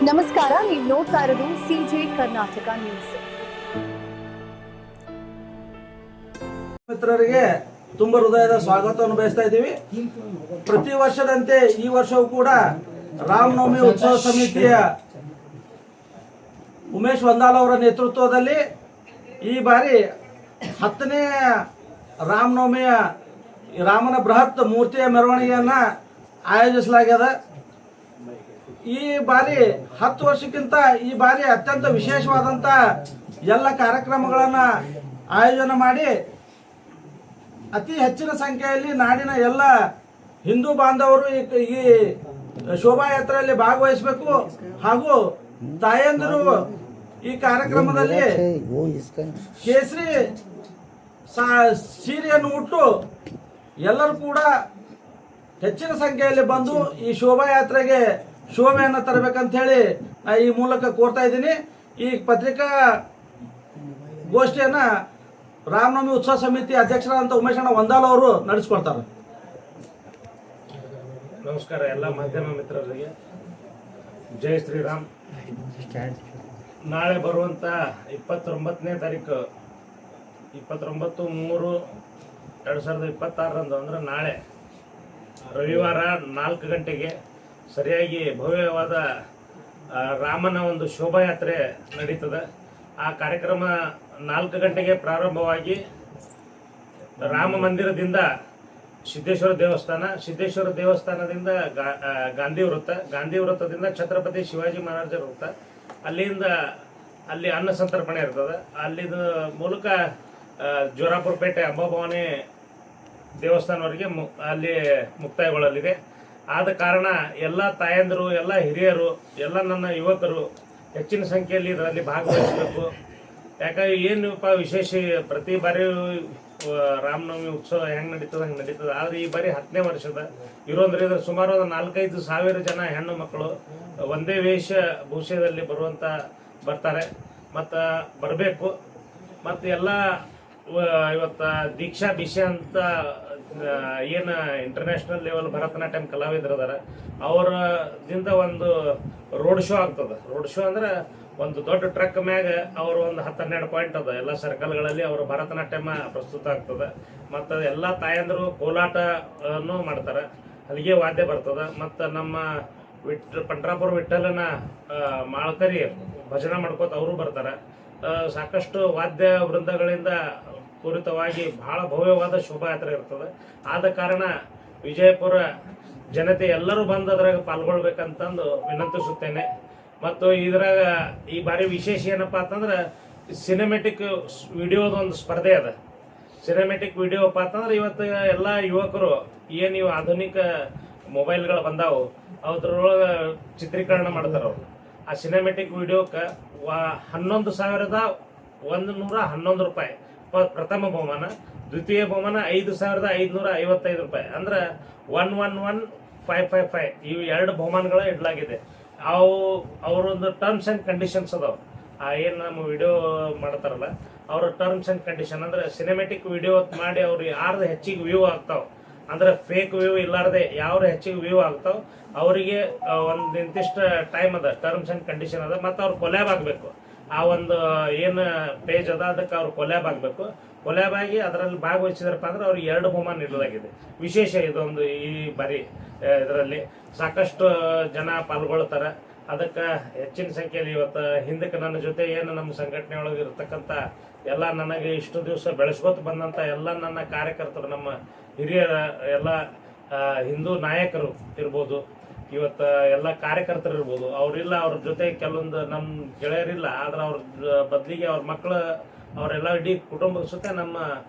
ನಮಸ್ಕಾರ, ನೀವು ನೋಡ್ತಾ ಇರೋದು ಸಿಜೆ ಕರ್ನಾಟಕ ನ್ಯೂಸ್. ಮಿತ್ರರಿಗೆ ತುಂಬ ಹೃದಯದ ಸ್ವಾಗತವನ್ನು ಬಯಸ್ತಾ ಇದ್ದೀವಿ. ಪ್ರತಿ ವರ್ಷದಂತೆ ಈ ವರ್ಷವೂ ಕೂಡ ರಾಮನವಮಿ ಉತ್ಸವ ಸಮಿತಿಯ ಉಮೇಶ್ ವಂದಾಲ್ ಅವರ ನೇತೃತ್ವದಲ್ಲಿ ಈ ಬಾರಿ 10ನೇ ರಾಮನವಮಿಯ ರಾಮನ ಬೃಹತ್ ಮೂರ್ತಿಯ ಮೆರವಣಿಗೆಯನ್ನು ಆಯೋಜಿಸಲಾಗಿದೆ. ಈ ಬಾರಿ 10 ವರ್ಷಕ್ಕಿಂತ ಈ ಬಾರಿ ಅತ್ಯಂತ ವಿಶೇಷವಾದಂಥ ಎಲ್ಲ ಕಾರ್ಯಕ್ರಮಗಳನ್ನು ಆಯೋಜನೆ ಮಾಡಿ ಅತಿ ಹೆಚ್ಚಿನ ಸಂಖ್ಯೆಯಲ್ಲಿ ನಾಡಿನ ಎಲ್ಲ ಹಿಂದೂ ಬಾಂಧವರು ಈ ಶೋಭಾಯಾತ್ರೆಯಲ್ಲಿ ಭಾಗವಹಿಸಬೇಕು ಹಾಗೂ ತಾಯಂದಿರು ಈ ಕಾರ್ಯಕ್ರಮದಲ್ಲಿ ಕೇಸರಿ ಸೀರೆಯನ್ನು ಉಟ್ಟು ಎಲ್ಲರೂ ಕೂಡ ಹೆಚ್ಚಿನ ಸಂಖ್ಯೆಯಲ್ಲಿ ಬಂದು ಈ ಶೋಭಾಯಾತ್ರೆಗೆ ಶೋಭೆಯನ್ನು ತರಬೇಕಂತ ಹೇಳಿ ಈ ಮೂಲಕ ಕೋರ್ತಾ ಇದ್ದೀನಿ. ಈ ಪತ್ರಿಕಾ ಗೋಷ್ಠಿಯನ್ನು ರಾಮನವಮಿ ಉತ್ಸವ ಸಮಿತಿ ಅಧ್ಯಕ್ಷರಾದಂಥ ಉಮೇಶ್ ವಂದಾಲ್ ಅವರು ನಡೆಸಿಕೊಡ್ತಾರೆ. ನಮಸ್ಕಾರ ಎಲ್ಲ ಮಾಧ್ಯಮ ಮಿತ್ರರಿಗೆ. ಜೈ ಶ್ರೀರಾಮ್. ನಾಳೆ ಬರುವಂಥ 29ನೇ ತಾರೀಕು 29/3/2026 ಅಂದ್ರೆ ನಾಳೆ ರವಿವಾರ 4 ಗಂಟೆಗೆ ಸರಿಯಾಗಿ ಭವ್ಯವಾದ ರಾಮನ ಒಂದು ಶೋಭಾಯಾತ್ರೆ ನಡೀತದೆ. ಆ ಕಾರ್ಯಕ್ರಮ 4 ಗಂಟೆಗೆ ಪ್ರಾರಂಭವಾಗಿ ರಾಮ ಮಂದಿರದಿಂದ ಸಿದ್ದೇಶ್ವರ ದೇವಸ್ಥಾನದಿಂದ ಗಾಂಧಿ ವೃತ್ತದಿಂದ ಛತ್ರಪತಿ ಶಿವಾಜಿ ಮಹಾರಾಜರ ವೃತ್ತ, ಅಲ್ಲಿ ಅನ್ನ ಸಂತರ್ಪಣೆ ಇರ್ತದೆ. ಅಲ್ಲಿದ ಮೂಲಕ ಜೋರಾಪುರಪೇಟೆ ಅಂಬಾಭವಾನಿ ದೇವಸ್ಥಾನವರೆಗೆ ಅಲ್ಲಿ ಮುಕ್ತಾಯಗೊಳ್ಳಲಿದೆ. ಆದ ಕಾರಣ ಎಲ್ಲ ತಾಯಂದಿರು, ಎಲ್ಲ ಹಿರಿಯರು, ಎಲ್ಲ ನನ್ನ ಯುವಕರು ಹೆಚ್ಚಿನ ಸಂಖ್ಯೆಯಲ್ಲಿ ಇದರಲ್ಲಿ ಭಾಗವಹಿಸಬೇಕು. ಯಾಕಂದ್ರೆ ಏನಪ್ಪ ವಿಶೇಷ, ಪ್ರತಿ ಬಾರಿ ರಾಮನವಮಿ ಉತ್ಸವ ಹೆಂಗೆ ನಡೀತದೆ ಹಂಗೆ ನಡೀತದೆ. ಆದರೆ ಈ ಬಾರಿ 10ನೇ ವರ್ಷದ ಇರೋಂದ್ರೆ ಇದ್ರ ಸುಮಾರು 4-5 ಸಾವಿರ ಜನ ಹೆಣ್ಣು ಮಕ್ಕಳು ಒಂದೇ ವೇಷಭೂಷೆಯಲ್ಲಿ ಬರ್ತಾರೆ ಮತ್ತು ಬರಬೇಕು. ಮತ್ತು ಎಲ್ಲ ಇವತ್ತು ದೀಕ್ಷಾ ಬಿಷೆ ಅಂತ ಏನು ಇಂಟರ್ನ್ಯಾಷನಲ್ ಲೆವೆಲ್ ಭರತನಾಟ್ಯಂ ಕಲಾವಿದರು ಅದಾರ, ಅವರದಿಂದ ಒಂದು ರೋಡ್ ಶೋ ಆಗ್ತದೆ. ರೋಡ್ ಶೋ ಅಂದ್ರೆ ಒಂದು ದೊಡ್ಡ ಟ್ರಕ್ ಮ್ಯಾಗ ಅವರು ಒಂದು 10-12 ಪಾಯಿಂಟ್ ಅದ ಎಲ್ಲ ಸರ್ಕಲ್ಗಳಲ್ಲಿ ಅವರ ಭರತನಾಟ್ಯಮ ಪ್ರಸ್ತುತ ಆಗ್ತದೆ. ಮತ್ತು ಎಲ್ಲ ತಾಯಂದರು ಕೋಲಾಟವನ್ನು ಮಾಡ್ತಾರೆ, ಅಲ್ಲಿಗೆ ವಾದ್ಯ ಬರ್ತದೆ. ಮತ್ತು ನಮ್ಮ ಪಂಡ್ರಾಪುರ ವಿಠ್ಠಲನ ಮಾಳ್ಕರಿ ಭಜನೆ ಮಾಡ್ಕೋತ ಅವರು ಬರ್ತಾರೆ. ಸಾಕಷ್ಟು ವಾದ್ಯ ವೃಂದಗಳಿಂದ ಪೂರಿತವಾಗಿ ಬಹಳ ಭವ್ಯವಾದ ಶೋಭಾಯಾತ್ರೆ ಇರ್ತದೆ. ಆದ ಕಾರಣ ವಿಜಯಪುರ ಜನತೆ ಎಲ್ಲರೂ ಬಂದು ಅದ್ರಾಗ ಪಾಲ್ಗೊಳ್ಬೇಕಂತಂದು ವಿನಂತಿಸುತ್ತೇನೆ. ಮತ್ತು ಇದ್ರಾಗ ಈ ಬಾರಿ ವಿಶೇಷ ಏನಪ್ಪ ಅಂತಂದ್ರೆ ಸಿನಿಮೆಟಿಕ್ ವಿಡಿಯೋದ ಒಂದು ಸ್ಪರ್ಧೆ ಅದ. ಸಿನಿಮೆಟಿಕ್ ವಿಡಿಯೋಪ್ಪ ಅಂತಂದ್ರೆ ಇವತ್ತು ಎಲ್ಲ ಯುವಕರು ಏನು ಇವು ಆಧುನಿಕ ಮೊಬೈಲ್ಗಳು ಬಂದಾವು ಅದ್ರೊಳಗೆ ಚಿತ್ರೀಕರಣ ಮಾಡ್ತಾರೆ ಅವರು. ಆ ಸಿನಿಮೆಟಿಕ್ ವಿಡಿಯೋಕ್ಕೆ 11,111 ರೂಪಾಯಿ ಪ್ರಥಮ ಬಹುಮಾನ, ದ್ವಿತೀಯ ಬಹುಮಾನ 5,555 ರೂಪಾಯಿ, ಅಂದ್ರೆ 111,555 ಇವು 2 ಬಹುಮಾನಗಳ ಇಡಲಾಗಿದೆ. ಅವರೊಂದು ಟರ್ಮ್ಸ್ ಆ್ಯಂಡ್ ಕಂಡೀಷನ್ಸ್ ಅದಾವ. ಏನು ನಮ್ಮ ವಿಡಿಯೋ ಮಾಡ್ತಾರಲ್ಲ ಅವ್ರ ಟರ್ಮ್ಸ್ ಆ್ಯಂಡ್ ಕಂಡೀಷನ್ ಅಂದ್ರೆ ಸಿನಿಮೆಟಿಕ್ ವಿಡಿಯೋ ಮಾಡಿ ಅವ್ರು ಯಾರ್ದು ಹೆಚ್ಚಿಗೆ ವ್ಯೂ ಆಗ್ತಾವ, ಅಂದ್ರೆ ಫೇಕ್ ವ್ಯೂ ಇಲ್ಲಾರ್ದೆ ಯಾವ್ದು ಹೆಚ್ಚಿಗೆ ವ್ಯೂ ಆಗ್ತಾವ ಅವರಿಗೆ ಒಂದು ಇಂತಿಷ್ಟು ಟೈಮ್ ಅದ, ಟರ್ಮ್ಸ್ ಆ್ಯಂಡ್ ಕಂಡೀಷನ್ ಅದ. ಮತ್ತು ಅವ್ರು ಕೊಲ್ಯಾಬ್ ಆಗಬೇಕು. ಆ ಒಂದು ಏನು ಪೇಜ್ ಅದ ಅದಕ್ಕೆ ಅವ್ರು ಕೊಲ್ಯಾಬ್ ಆಗಬೇಕು. ಕೊಲ್ಯಾಬ್ ಆಗಿ ಅದರಲ್ಲಿ ಭಾಗವಹಿಸಿದ್ರಪ್ಪ ಅಂದ್ರೆ ಅವ್ರಿಗೆ 2 ಬಹುಮಾನ ನೀಡಲಾಗಿದೆ. ವಿಶೇಷ ಇದೊಂದು ಈ ಬಾರಿ ಇದರಲ್ಲಿ ಸಾಕಷ್ಟು ಜನ ಪಾಲ್ಗೊಳ್ತಾರೆ. ಅದಕ್ಕೆ ಹೆಚ್ಚಿನ ಸಂಖ್ಯೆಯಲ್ಲಿ ಇವತ್ತು ಹಿಂದಕ್ಕೆ ನನ್ನ ಜೊತೆ ಏನು ನಮ್ಮ ಸಂಘಟನೆ ಒಳಗೆ ಇರತಕ್ಕಂಥ ಎಲ್ಲ ನನಗೆ ಇಷ್ಟು ದಿವಸ ಬೆಳೆಸ್ಕೊತ ಬಂದಂಥ ಎಲ್ಲ ನನ್ನ ಕಾರ್ಯಕರ್ತರು, ನಮ್ಮ ಹಿರಿಯರ ಎಲ್ಲ ಹಿಂದೂ ನಾಯಕರು ಇರ್ಬೋದು, ಇವತ್ತು ಎಲ್ಲ ಕಾರ್ಯಕರ್ತರು ಇರ್ಬೋದು, ಅವರಿಲ್ಲ, ಅವ್ರ ಜೊತೆ ಕೆಲವೊಂದು ನಮ್ಮ ಗೆಳೆಯರಿಲ್ಲ, ಆದ್ರೆ ಅವ್ರ ಬದಲಿಗೆ ಅವ್ರ ಮಕ್ಕಳು ಅವರೆಲ್ಲ ಇಡೀ ಕುಟುಂಬದ ಸುತ್ತ ನಮ್ಮ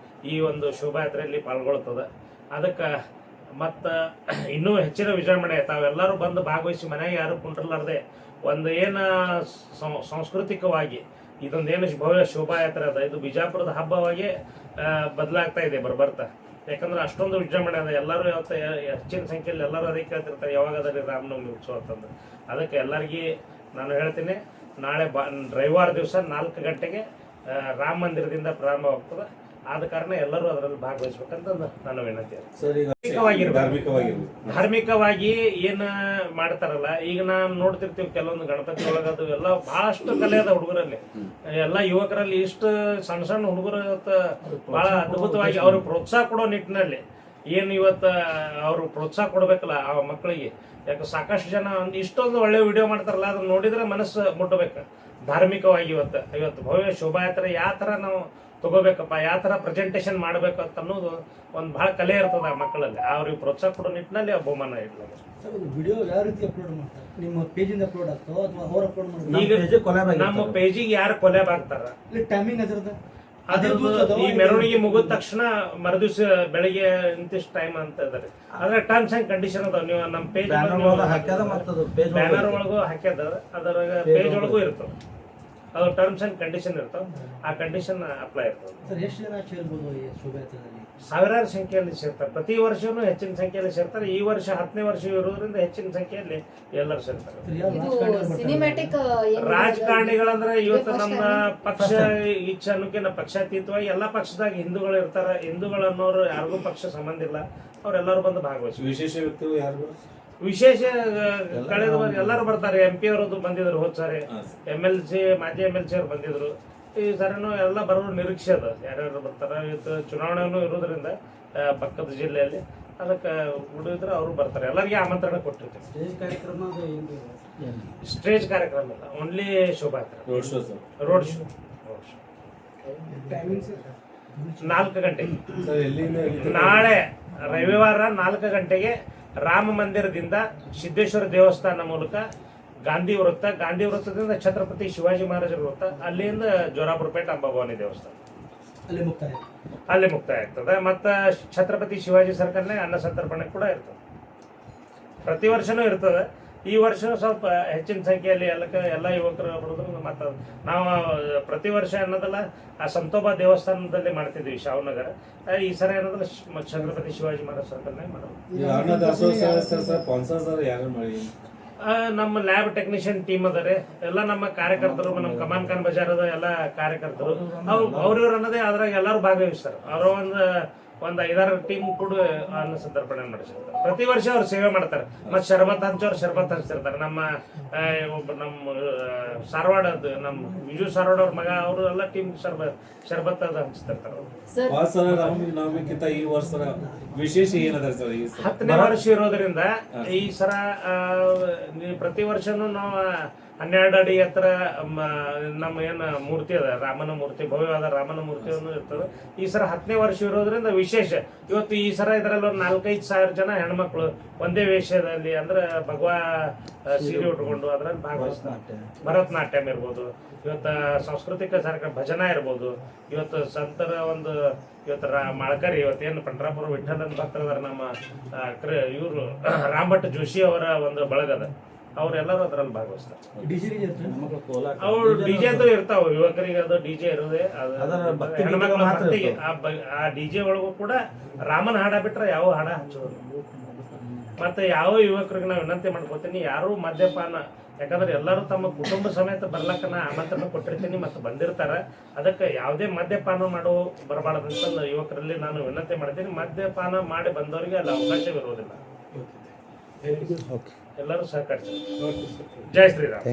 ಈ ಒಂದು ಶೋಭಾಯಾತ್ರೆಯಲ್ಲಿ ಪಾಲ್ಗೊಳ್ತದೆ. ಅದಕ್ಕೆ ಮತ್ತು ಇನ್ನೂ ಹೆಚ್ಚಿನ ವಿಜೃಂಭಣೆ ತಾವೆಲ್ಲರೂ ಬಂದು ಭಾಗವಹಿಸಿ ಮನೆಗೆ ಯಾರು ಕುಂಟ್ರಲಾರ್ದೆ ಒಂದು ಏನು ಸಾಂಸ್ಕೃತಿಕವಾಗಿ ಇದೊಂದೇನು ಭವ್ಯ ಶೋಭಾಯಾತ್ರೆ ಅದ, ಇದು ಬಿಜಾಪುರದ ಹಬ್ಬವಾಗಿ ಬದಲಾಗ್ತಾ ಇದೆ ಬರ್ತಾ. ಯಾಕಂದ್ರೆ ಅಷ್ಟೊಂದು ವಿಜೃಂಭಣೆ ಅದ. ಎಲ್ಲರೂ ಯಾವತ್ತ ಹೆಚ್ಚಿನ ಸಂಖ್ಯೆಯಲ್ಲಿ ಎಲ್ಲರೂ ಅದಕ್ಕೆ ಕೇಳ್ತಿರ್ತಾರೆ ಯಾವಾಗ ಅದರಲ್ಲಿ ರಾಮನವಮಿ ಉತ್ಸವ ಅಂತಂದ್ರೆ. ಅದಕ್ಕೆ ಎಲ್ಲರಿಗೂ ನಾನು ಹೇಳ್ತೀನಿ, ನಾಳೆ ರವಿವಾರ ದಿವಸ 4 ಗಂಟೆಗೆ ರಾಮ ಮಂದಿರದಿಂದ ಪ್ರಾರಂಭವಾಗ್ತದೆ. ಆದ ಕಾರಣ ಎಲ್ಲರೂ ಅದರಲ್ಲಿ ಭಾಗವಹಿಸ್ಬೇಕಂತ ನನ್ನ ವಿನಂತಿ. ಸರ್, ಈಗ ಧಾರ್ಮಿಕವಾಗಿ ಏನ್ ಮಾಡ್ತಾರಲ್ಲ, ಈಗ ನಾನ್ ನೋಡ್ತಿರ್ತೀವಿ ಕೆಲವೊಂದು ಗಣಪತಿ ಒಳಗದು ಎಲ್ಲ ಬಹಳಷ್ಟು ಕಲೆ ಅದ ಹುಡುಗರಲ್ಲಿ, ಎಲ್ಲ ಯುವಕರಲ್ಲಿ ಇಷ್ಟು ಸಣ್ಣ ಸಣ್ಣ ಹುಡುಗರು ಬಹಳ ಅದ್ಭುತವಾಗಿ ಅವ್ರಿಗೆ ಪ್ರೋತ್ಸಾಹ ಕೊಡೋ ನಿಟ್ಟಿನಲ್ಲಿ ಏನು ಇವತ್ತು ಅವರು ಪ್ರೋತ್ಸಾಹ ಕೊಡ್ಬೇಕಲ್ಲ ಆ ಮಕ್ಕಳಿಗೆ. ಯಾಕೆ ಸಾಕಷ್ಟು ಜನ ಇಷ್ಟೊಂದು ಒಳ್ಳೆ ವಿಡಿಯೋ ಮಾಡ್ತಾರಲ್ಲ, ಅದನ್ನ ನೋಡಿದ್ರೆ ಮನಸ್ಸು ಮುಟ್ಟಬೇಕು. ಧಾರ್ಮಿಕವಾಗಿ ಇವತ್ತು ಭವ್ಯ ಶೋಭಾಯಾತ್ರೆ ಯಾವ ಥರ ನಾವು ತಗೋಬೇಕಪ್ಪ, ಯಾವ ಥರ ಪ್ರೆಸೆಂಟೇಷನ್ ಮಾಡಬೇಕು ಅಂತ ಅನ್ನೋದು ಒಂದು ಭಾಳ ಕಲೆ ಇರ್ತದೆ ಆ ಮಕ್ಕಳಲ್ಲಿ. ಅವ್ರಿಗೆ ಪ್ರೋತ್ಸಾಹ ಕೊಡೋ ನಿಟ್ಟಿನಲ್ಲಿ ಆ ಬಹುಮಾನ ಇರ್ತದೆ. ಸರ್, ವಿಡಿಯೋ ಯಾವ ರೀತಿ ಅಪ್ಲೋಡ್ ಮಾಡ್ತಾರೆ? ನಿಮ್ಮ ಪೇಜಿಂದ ಅಪ್ಲೋಡ್ ಆಗ್ತಾವ ಅಥವಾ ಅವ್ರು ಅಪ್ಲೋಡ್ ಮಾಡ್ತಾರೆ? ಈಗ ನಮ್ಮ ಪೇಜಿಗೆ ಯಾರು ಕೊಲೆಬ್ ಆಗ್ತಾರ, ಇಲ್ಲಿ ಟೈಮಿಂಗ್ ಅದರದ ಈ ಮೆರವಣಿಗೆ ಮುಗಿದ ತಕ್ಷಣ ಮರುದಿವ್ಸ ಬೆಳಿಗ್ಗೆ ಇಂತಿಷ್ಟು ಟೈಮ್ ಅಂತ ಇದಾರೆ. ಆದ್ರೆ ಟರ್ಮ್ಸ್ ಅಂಡ್ ಕಂಡೀಷನ್ ಅದಾವ. ನೀವು ನಮ್ಮ ಪೇಜ್ ಬ್ಯಾನರ್ ಒಳಗೂ ಹಾಕ್ಯದ, ಅದರ ಪೇಜ್ ಒಳಗೂ ಇರ್ತದೆ. ಅದು ಟರ್ಮ್ಸ್ ಅಂಡ್ ಕಂಡೀಷನ್ ಇರ್ತಾವ, ಆ ಕಂಡೀಷನ್ ಅಪ್ಲೈ ಇರ್ತದೆ. ಸರ್, ಎಷ್ಟು ಜನ ಸೇರ್ಬೋದು ಈ ಶೋಭಾಯಾತ್ರೆಯಲ್ಲಿ? ಸಾವಿರಾರು ಸಂಖ್ಯೆಯಲ್ಲಿ ಸೇರ್ತಾರೆ. ಪ್ರತಿ ವರ್ಷನೂ ಹೆಚ್ಚಿನ ಸಂಖ್ಯೆಯಲ್ಲಿ ಸೇರ್ತಾರೆ. ಈ ವರ್ಷ 10ನೇ ವರ್ಷ ಇರೋದ್ರಿಂದ ಹೆಚ್ಚಿನ ಸಂಖ್ಯೆಯಲ್ಲಿ ಎಲ್ಲರೂ ಸೇರ್ತಾರೆ. ರಾಜಕಾರಣಿಗಳಂದ್ರೆ ಇವತ್ತು ನಮ್ಮ ಪಕ್ಷ ಇಚ್ಛೆ ಅನ್ನೋಕೆ ಪಕ್ಷಾತೀತವಾಗಿ ಎಲ್ಲಾ ಪಕ್ಷದಾಗ ಹಿಂದೂಗಳು ಇರ್ತಾರೆ. ಹಿಂದೂಗಳು ಅನ್ನೋರು ಯಾರಿಗೂ ಪಕ್ಷ ಸಂಬಂಧ ಇಲ್ಲ, ಅವ್ರೆಲ್ಲರೂ ಬಂದು ಭಾಗವಹಿಸಿ. ವಿಶೇಷ ವ್ಯಕ್ತಿಗಳು ಯಾರು? ವಿಶೇಷ ಕಳೆದ ಬಾರಿ ಎಲ್ಲರೂ ಬರ್ತಾರೆ. MP ಅವರದ್ದು ಬಂದಿದ್ರು, ಹೋದ್ ಸಾರಿ MLC ಮಾಜಿ MLC ಅವ್ರು ಬಂದಿದ್ರು. ಈ ಸರಿನೂ ಎಲ್ಲ ಬರೋ ನಿರೀಕ್ಷೆ ಅದ, ಯಾರ್ಯಾರು ಬರ್ತಾರ. ಇವತ್ತು ಚುನಾವಣೆನೂ ಇರೋದ್ರಿಂದ ಪಕ್ಕದ ಜಿಲ್ಲೆಯಲ್ಲಿ, ಅದಕ್ಕೆ ಹುಡುಗಿದ್ರೆ ಅವರು ಬರ್ತಾರೆ. ಎಲ್ಲರಿಗೆ ಆಮಂತ್ರಣ ಕೊಟ್ಟಿರ್ತೀವಿ. ಸ್ಟೇಜ್ ಕಾರ್ಯಕ್ರಮ ಇಲ್ಲ, ಓನ್ಲಿ ಶೋಭಾಯಾತ್ರೆ, ರೋಡ್ ಶೋ 4 ಗಂಟೆಗೆ. ನಾಳೆ ರವಿವಾರ 4 ಗಂಟೆಗೆ ರಾಮ ಮಂದಿರದಿಂದ ಸಿದ್ದೇಶ್ವರ ದೇವಸ್ಥಾನ ಮೂಲಕ ಗಾಂಧಿ ವೃತ್ತದಿಂದ ಛತ್ರಪತಿ ಶಿವಾಜಿ ಮಹಾರಾಜರ ವೃತ್ತ, ಅಲ್ಲಿಂದ ಜೋರಾಪುರಪೇಟೆ ಅಂಬಾಭವಾನಿ ದೇವಸ್ಥಾನ, ಅಲ್ಲಿ ಮುಕ್ತಾಯ ಆಗ್ತದೆ. ಮತ್ತು ಛತ್ರಪತಿ ಶಿವಾಜಿ ಸರ್ಕಲ್ನಾಗ ಅನ್ನ ಸಂತರ್ಪಣೆ ಕೂಡ ಇರ್ತದೆ. ಪ್ರತಿ ವರ್ಷನೂ ಇರ್ತದೆ. ಈ ವರ್ಷ ಸ್ವಲ್ಪ ಹೆಚ್ಚಿನ ಸಂಖ್ಯೆಯಲ್ಲಿ ಎಲ್ಲ ಯುವಕರು ಬರೋದ್ರಿಂದ ಮತ್ತು ನಾವು ಪ್ರತಿ ವರ್ಷ ಅನ್ನೋದಲ್ಲ, ಆ ಸಂತೋಬಾ ದೇವಸ್ಥಾನದಲ್ಲಿ ಮಾಡ್ತಿದ್ವಿ ಶಾವನಗರ. ಈ ಸರಿ ಅನ್ನೋದಲ್ಲ ಛತ್ರಪತಿ ಶಿವಾಜಿ ಮಹಾರಾಜ ಸರ್ಕಲ್ನಾಗ ಮಾಡೋದು. ನಮ್ಮ ಲ್ಯಾಬ್ ಟೆಕ್ನಿಷಿಯನ್ ಟೀಮ್ ಅದಾರೆ, ಎಲ್ಲ ನಮ್ಮ ಕಾರ್ಯಕರ್ತರು, ನಮ್ಮ ಕಮಾನ್ ಖಾನ್ ಬಜಾರದ ಎಲ್ಲ ಕಾರ್ಯಕರ್ತರು, ಅವ್ರವ್ರು ಅನ್ನೋದೇ ಅದ್ರಾಗ ಎಲ್ಲರೂ ಭಾಗವಹಿಸ್ತಾರೆ. ಅವರ ಒಂದು 5-6 ಟೀಮ್ ಕೂಡ ಅನ್ನ ಸಂತರ್ಪಣೆ ಮಾಡಿಸಿರ್ತಾರೆ. ಪ್ರತಿ ವರ್ಷ ಅವ್ರು ಸೇವೆ ಮಾಡ್ತಾರೆ. ಮತ್ತೆ ಶರಬತ್ ಹಂಚ್ತಿರ್ತಾರೆ. ನಮ್ಮ ಸಾರವಾಡದ್ದು ನಮ್ಮ ವಿಜು ಸಾರವಾಡ ಅವ್ರ ಮಗ, ಅವರು ಎಲ್ಲ ಟೀಮ್ ಶರಬತ್ ಅದು ಹಂಚ್ತಿರ್ತಾರೆ. ಈ ವರ್ಷ ವಿಶೇಷ ಏನದ ಸರ್? 10ನೇ ವರ್ಷ ಇರೋದ್ರಿಂದ ಈ ಸರ ಪ್ರತಿ ವರ್ಷನೂ ನಾವು 12 ಅಡಿ ಎತ್ತರ ನಮ್ಮ ಏನು ಮೂರ್ತಿ ಅದ, ರಾಮನ ಮೂರ್ತಿ, ಭವ್ಯವಾದ ರಾಮನ ಮೂರ್ತಿಯನ್ನು ಇರ್ತದೆ. ಈ ಸರ 10ನೇ ವರ್ಷ ಇರೋದ್ರಿಂದ ವಿಶೇಷ. ಇವತ್ತು ಈ ಸರ ಇದರಲ್ಲಿ ಒಂದು 4-5 ಸಾವಿರ ಜನ ಹೆಣ್ಮಕ್ಳು ಒಂದೇ ವೇಷದಲ್ಲಿ, ಅಂದ್ರೆ ಭಗವಾ ಸೀರೆ ಉಟ್ಕೊಂಡು ಅದರಲ್ಲಿ ಭಾಗವಹಿಸ್ತಾರೆ. ಭರತನಾಟ್ಯಂ ಇರ್ಬೋದು, ಇವತ್ತು ಸಾಂಸ್ಕೃತಿಕ ಕಾರ್ಯಕ್ರಮ ಭಜನಾ ಇರ್ಬೋದು, ಇವತ್ತು ಸಂತರ ಒಂದು ಇವತ್ತು ಮಾಳ್ಕರಿ, ಇವತ್ತೇನು ಪಂಡ್ರಾಪುರ ವಿಠಲನ್ ಭಕ್ತರದಾರ ನಮ್ಮ ಇವರು ರಾಮಭಟ್ ಜೋಶಿ ಅವರ ಒಂದು ಬಳಗದ, ಅವರೆಲ್ಲರೂ ಅದ್ರಲ್ಲಿ ಭಾಗವಹಿಸ್ತಾರೆ. ಅವ್ರು DJ ಅಂತೂ ಇರ್ತಾವ, ಯುವಕರಿಗೆ ಅದು DJ ಇರೋದೇ. ಆ DJ ಒಳಗೂ ಕೂಡ ರಾಮನ ಹಾಡ ಬಿಟ್ರೆ ಯಾವ ಹಾಡ ಹಚ್ಚೋದು. ಮತ್ತೆ ಯಾವ ಯುವಕರಿಗೆ ನಾವು ವಿನಂತಿ ಮಾಡ್ಕೋತೀನಿ, ಯಾರು ಮದ್ಯಪಾನ, ಯಾಕಂದ್ರೆ ಎಲ್ಲರೂ ತಮ್ಮ ಕುಟುಂಬ ಸಮೇತ ಬರ್ಲಕ್ಕ ನಾ ಆಮಂತ್ರಣ ಕೊಟ್ಟಿರ್ತೀನಿ ಮತ್ತು ಬಂದಿರ್ತಾರ. ಅದಕ್ಕೆ ಯಾವುದೇ ಮದ್ಯಪಾನ ಮಾಡೋ ಬರಬಾರ್ದಂತ ಯುವಕರಲ್ಲಿ ನಾನು ವಿನಂತಿ ಮಾಡ್ತೀನಿ. ಮದ್ಯಪಾನ ಮಾಡಿ ಬಂದವರಿಗೆ ಅಲ್ಲಿ ಅವಕಾಶವಿರುವುದಿಲ್ಲ. ಎಲ್ಲರೂ ಸಹಕರಿಸಿ. ಜೈ ಶ್ರೀರಾಮ್.